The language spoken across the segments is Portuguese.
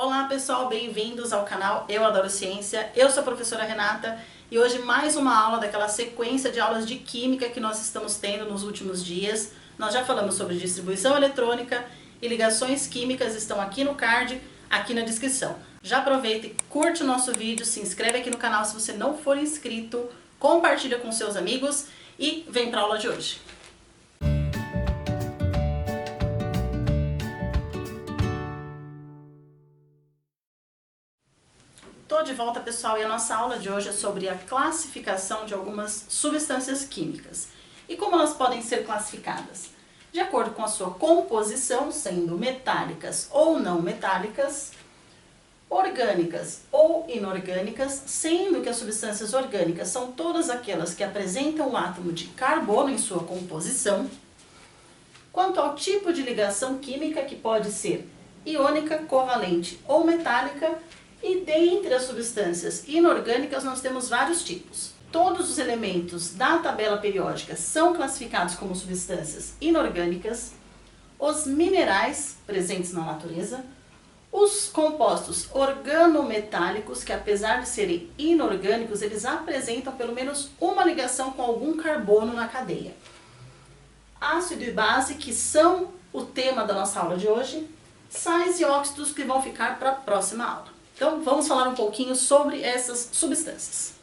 Olá pessoal, bem-vindos ao canal Eu Adoro Ciência. Eu sou a professora Renata e hoje mais uma aula daquela sequência de aulas de Química que nós estamos tendo nos últimos dias. Nós já falamos sobre distribuição eletrônica e ligações químicas, estão aqui no card, aqui na descrição. Já aproveita e curte o nosso vídeo, se inscreve aqui no canal se você não for inscrito, compartilha com seus amigos e vem para a aula de hoje. Tô de volta, pessoal, e a nossa aula de hoje é sobre a classificação de algumas substâncias químicas e como elas podem ser classificadas. De acordo com a sua composição, sendo metálicas ou não metálicas, orgânicas ou inorgânicas, sendo que as substâncias orgânicas são todas aquelas que apresentam o átomo de carbono em sua composição, quanto ao tipo de ligação química, que pode ser iônica, covalente ou metálica. E dentre as substâncias inorgânicas nós temos vários tipos. Todos os elementos da tabela periódica são classificados como substâncias inorgânicas, os minerais presentes na natureza, os compostos organometálicos, que apesar de serem inorgânicos, eles apresentam pelo menos uma ligação com algum carbono na cadeia. Ácido e base, que são o tema da nossa aula de hoje, sais e óxidos, que vão ficar para a próxima aula. Então, vamos falar um pouquinho sobre essas substâncias.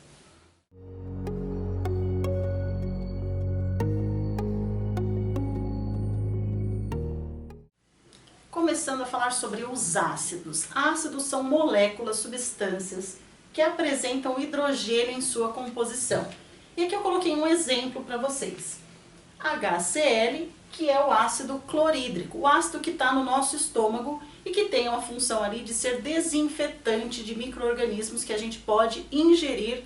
Começando a falar sobre os ácidos. Ácidos são moléculas, substâncias que apresentam hidrogênio em sua composição. E aqui eu coloquei um exemplo para vocês. HCl, que é o ácido clorídrico, o ácido que está no nosso estômago e que tem uma função ali de ser desinfetante de micro-organismos que a gente pode ingerir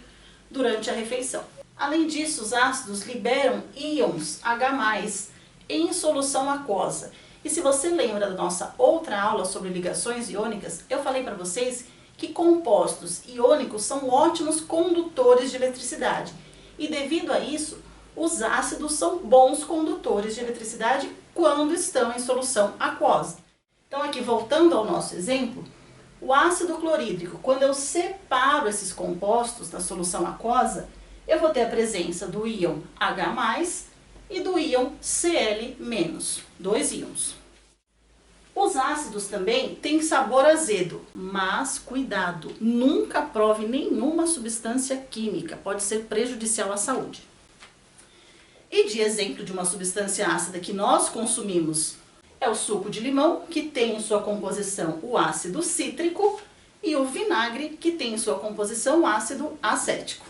durante a refeição. Além disso, os ácidos liberam íons H+, em solução aquosa. E se você lembra da nossa outra aula sobre ligações iônicas, eu falei para vocês que compostos iônicos são ótimos condutores de eletricidade. E devido a isso, os ácidos são bons condutores de eletricidade quando estão em solução aquosa. Então aqui, voltando ao nosso exemplo, o ácido clorídrico, quando eu separo esses compostos da solução aquosa, eu vou ter a presença do íon H+, e do íon Cl-, dois íons. Os ácidos também têm sabor azedo, mas cuidado, nunca prove nenhuma substância química, pode ser prejudicial à saúde. E de exemplo de uma substância ácida que nós consumimos é o suco de limão, que tem em sua composição o ácido cítrico, e o vinagre, que tem em sua composição o ácido acético.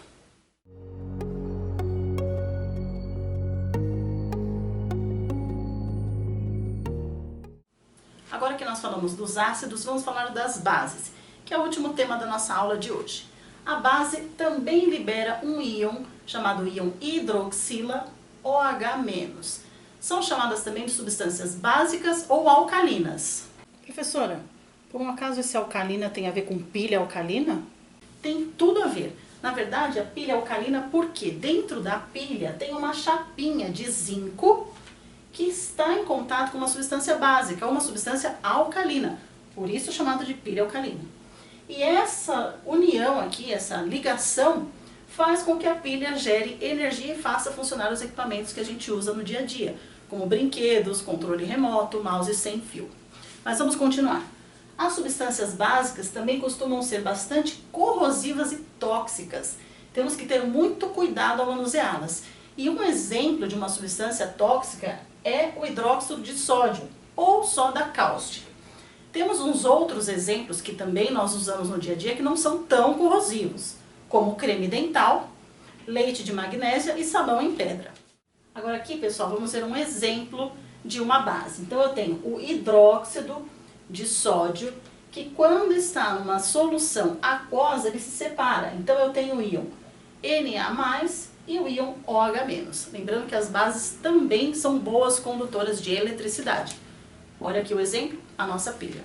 Agora que nós falamos dos ácidos, vamos falar das bases, que é o último tema da nossa aula de hoje. A base também libera um íon chamado íon hidroxila OH-. São chamadas também de substâncias básicas ou alcalinas. Professora, por um acaso esse alcalina tem a ver com pilha alcalina? Tem tudo a ver. Na verdade, a pilha alcalina, porque dentro da pilha tem uma chapinha de zinco que está em contato com uma substância básica, uma substância alcalina, por isso chamada de pilha alcalina. E essa união aqui, essa ligação, faz com que a pilha gere energia e faça funcionar os equipamentos que a gente usa no dia a dia, como brinquedos, controle remoto, mouse sem fio. Mas vamos continuar. As substâncias básicas também costumam ser bastante corrosivas e tóxicas. Temos que ter muito cuidado ao manuseá-las. E um exemplo de uma substância tóxica é o hidróxido de sódio ou soda cáustica. Temos uns outros exemplos que também nós usamos no dia a dia que não são tão corrosivos, como creme dental, leite de magnésia e sabão em pedra. Agora aqui, pessoal, vamos ver um exemplo de uma base. Então eu tenho o hidróxido de sódio, que quando está numa solução aquosa, ele se separa. Então eu tenho o íon Na+, e o íon OH-. Lembrando que as bases também são boas condutoras de eletricidade. Olha aqui o exemplo, a nossa pilha.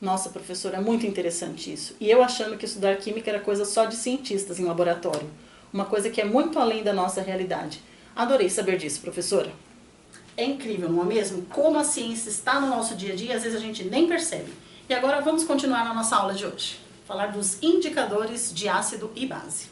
Nossa, professora, é muito interessante isso. E eu achando que estudar química era coisa só de cientistas em laboratório. Uma coisa que é muito além da nossa realidade. Adorei saber disso, professora. É incrível, não é mesmo? Como a ciência está no nosso dia a dia, às vezes a gente nem percebe. E agora vamos continuar na nossa aula de hoje. Falar dos indicadores de ácido e base.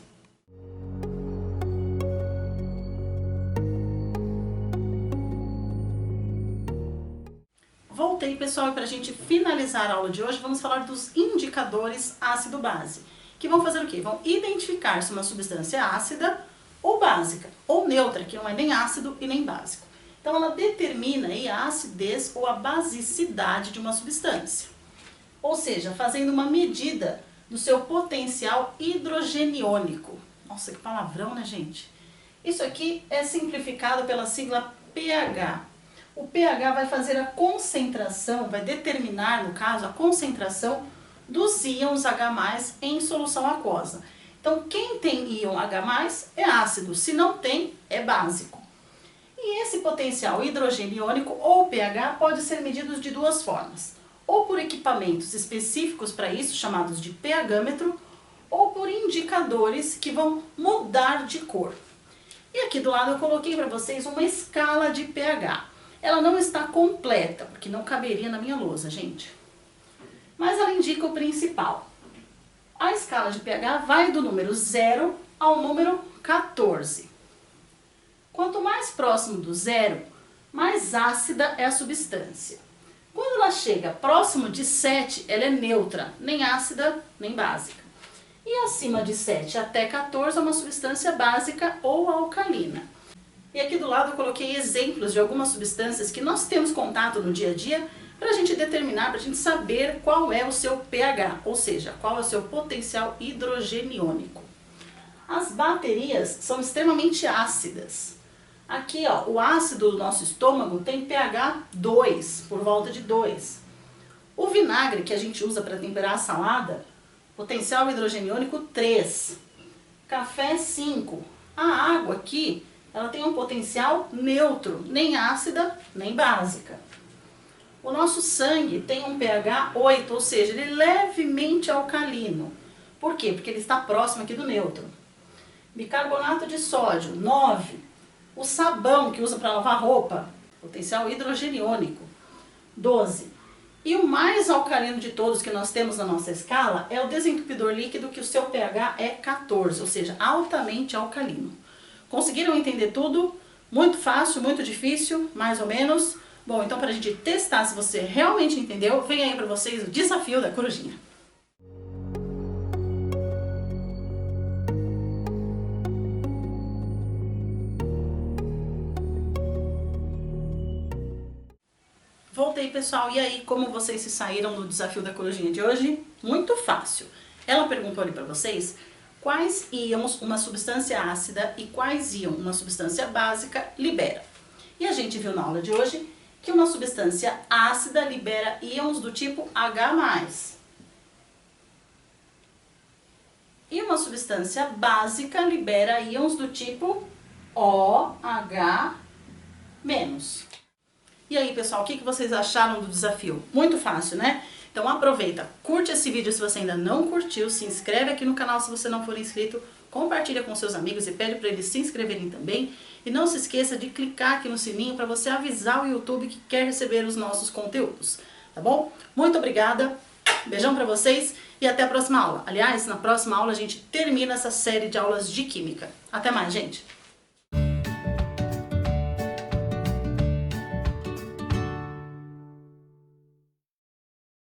Voltei, pessoal, e para a gente finalizar a aula de hoje, vamos falar dos indicadores ácido-base, que vão fazer o quê? Vão identificar se uma substância é ácida ou básica, ou neutra, que não é nem ácido e nem básico. Então, ela determina aí a acidez ou a basicidade de uma substância. Ou seja, fazendo uma medida do seu potencial hidrogeniônico. Nossa, que palavrão, né, gente? Isso aqui é simplificado pela sigla pH. O pH vai fazer a concentração, vai determinar, no caso, a concentração dos íons H+, em solução aquosa. Então, quem tem íon H+, é ácido, se não tem, é básico. E esse potencial hidrogeniônico, ou pH, pode ser medido de duas formas. Ou por equipamentos específicos para isso, chamados de pHmetro, ou por indicadores que vão mudar de cor. E aqui do lado eu coloquei para vocês uma escala de pH. Ela não está completa, porque não caberia na minha lousa, gente. Mas ela indica o principal. A escala de pH vai do número 0 ao número 14. Quanto mais próximo do zero, mais ácida é a substância. Quando ela chega próximo de 7, ela é neutra, nem ácida, nem básica. E acima de 7 até 14 é uma substância básica ou alcalina. E aqui do lado eu coloquei exemplos de algumas substâncias que nós temos contato no dia a dia para a gente determinar, para a gente saber qual é o seu pH, ou seja, qual é o seu potencial hidrogeniônico. As baterias são extremamente ácidas. Aqui, ó, o ácido do nosso estômago tem pH 2, por volta de 2. O vinagre que a gente usa para temperar a salada, potencial hidrogeniônico 3. Café 5. A água aqui, ela tem um potencial neutro, nem ácida, nem básica. O nosso sangue tem um pH 8, ou seja, ele é levemente alcalino. Por quê? Porque ele está próximo aqui do neutro. Bicarbonato de sódio, 9. O sabão que usa para lavar roupa, potencial hidrogeniônico, 12. E o mais alcalino de todos que nós temos na nossa escala é o desentupidor líquido, que o seu pH é 14, ou seja, altamente alcalino. Conseguiram entender tudo? Muito fácil, muito difícil, mais ou menos? Bom, então para a gente testar se você realmente entendeu, vem aí para vocês o desafio da corujinha. Voltei, pessoal, e aí, como vocês se saíram do desafio da corujinha de hoje? Muito fácil. Ela perguntou ali para vocês quais íons uma substância ácida e quais íons uma substância básica libera. E a gente viu na aula de hoje que uma substância ácida libera íons do tipo H+. E uma substância básica libera íons do tipo OH-. E aí, pessoal, o que vocês acharam do desafio? Muito fácil, né? Então aproveita, curte esse vídeo se você ainda não curtiu, se inscreve aqui no canal se você não for inscrito, compartilha com seus amigos e pede para eles se inscreverem também. E não se esqueça de clicar aqui no sininho para você avisar o YouTube que quer receber os nossos conteúdos, tá bom? Muito obrigada, beijão para vocês e até a próxima aula. Aliás, na próxima aula a gente termina essa série de aulas de Química. Até mais, gente!